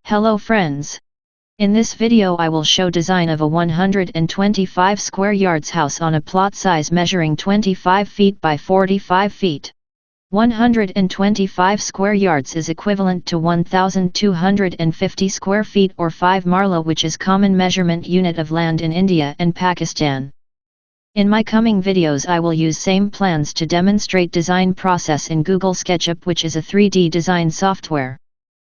Hello friends. In this video I will show design of a 125 square yards house on a plot size measuring 25 feet by 45 feet. 125 square yards is equivalent to 1,250 square feet or 5 Marla, which is common measurement unit of land in India and Pakistan. In my coming videos I will use same plans to demonstrate design process in Google SketchUp, which is a 3D design software.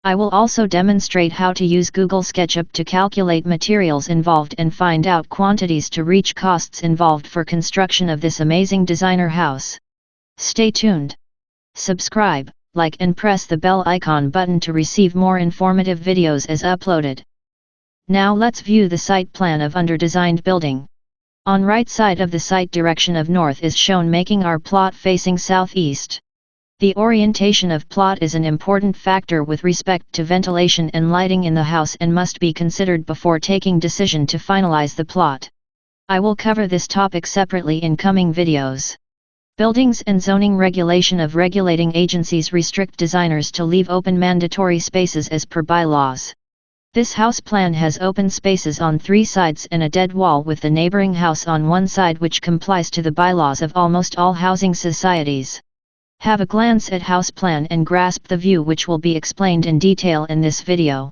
I will also demonstrate how to use Google SketchUp to calculate materials involved and find out quantities to reach costs involved for construction of this amazing designer house. Stay tuned. Subscribe, like and press the bell icon button to receive more informative videos as uploaded. Now let's view the site plan of under designed building. On right side of the site, direction of north is shown, making our plot facing southeast. The orientation of plot is an important factor with respect to ventilation and lighting in the house and must be considered before taking decision to finalize the plot. I will cover this topic separately in coming videos. Buildings and zoning regulation of regulating agencies restrict designers to leave open mandatory spaces as per bylaws. This house plan has open spaces on 3 sides and a dead wall with the neighboring house on one side, which complies to the bylaws of almost all housing societies. Have a glance at house plan and grasp the view, which will be explained in detail in this video.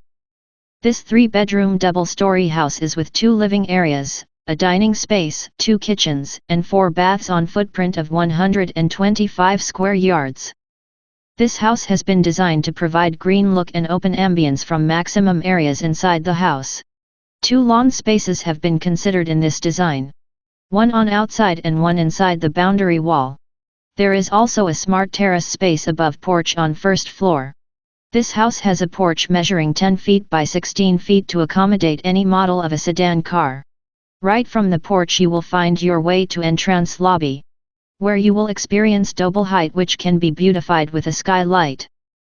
This 3-bedroom double-story house is with 2 living areas, a dining space, 2 kitchens, and 4 baths on footprint of 125 square yards. This house has been designed to provide green look and open ambience from maximum areas inside the house. 2 lawn spaces have been considered in this design. 1 on outside and 1 inside the boundary wall. There is also a smart terrace space above porch on first floor. This house has a porch measuring 10 feet by 16 feet to accommodate any model of a sedan car. Right from the porch you will find your way to entrance lobby, where you will experience double height, which can be beautified with a skylight.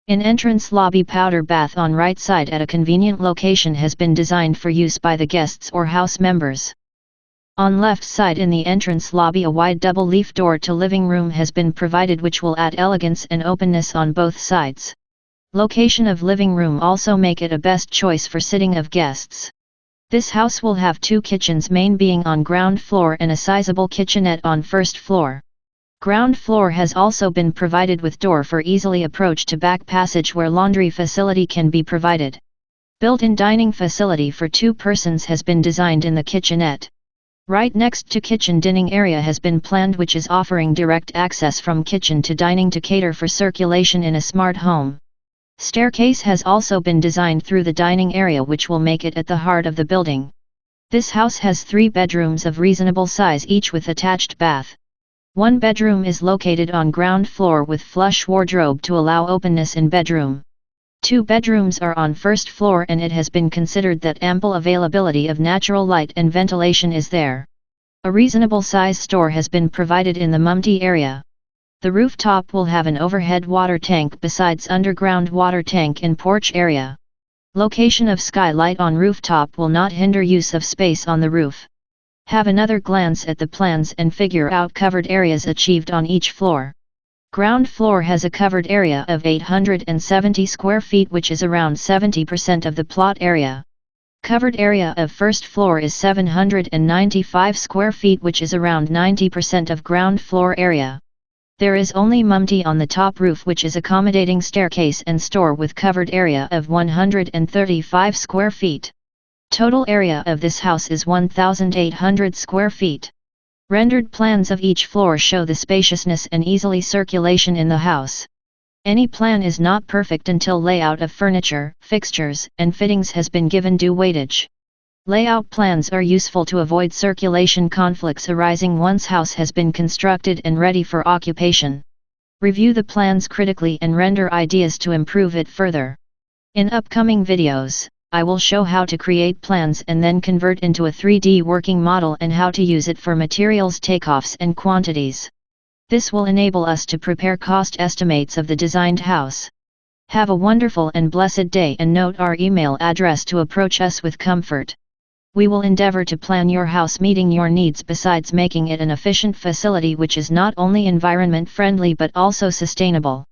In entrance lobby, powder bath on right side at a convenient location has been designed for use by the guests or house members. On left side in the entrance lobby, a wide double leaf door to living room has been provided, which will add elegance and openness on both sides. Location of living room also make it a best choice for sitting of guests. This house will have 2 kitchens, main being on ground floor and a sizable kitchenette on first floor. Ground floor has also been provided with door for easily approach to back passage, where laundry facility can be provided. Built-in dining facility for 2 persons has been designed in the kitchenette. Right next to kitchen, dining area has been planned, which is offering direct access from kitchen to dining to cater for circulation in a smart home. Staircase has also been designed through the dining area, which will make it at the heart of the building. This house has 3 bedrooms of reasonable size, each with attached bath. 1 bedroom is located on ground floor with flush wardrobe to allow openness in bedroom. 2 bedrooms are on first floor, and it has been considered that ample availability of natural light and ventilation is there. A reasonable size store has been provided in the mumty area. The rooftop will have an overhead water tank besides underground water tank in porch area. Location of skylight on rooftop will not hinder use of space on the roof. Have another glance at the plans and figure out covered areas achieved on each floor. Ground floor has a covered area of 870 square feet, which is around 70% of the plot area. Covered area of first floor is 795 square feet, which is around 90% of ground floor area. There is only mumty on the top roof, which is accommodating staircase and store with covered area of 135 square feet. Total area of this house is 1,800 square feet. Rendered plans of each floor show the spaciousness and easily circulation in the house. Any plan is not perfect until layout of furniture, fixtures, and fittings has been given due weightage. Layout plans are useful to avoid circulation conflicts arising once house has been constructed and ready for occupation. Review the plans critically and render ideas to improve it further. In upcoming videos, I will show how to create plans and then convert into a 3D working model, and how to use it for materials takeoffs and quantities. This will enable us to prepare cost estimates of the designed house. Have a wonderful and blessed day, and note our email address to approach us with comfort. We will endeavor to plan your house meeting your needs, besides making it an efficient facility which is not only environment friendly but also sustainable.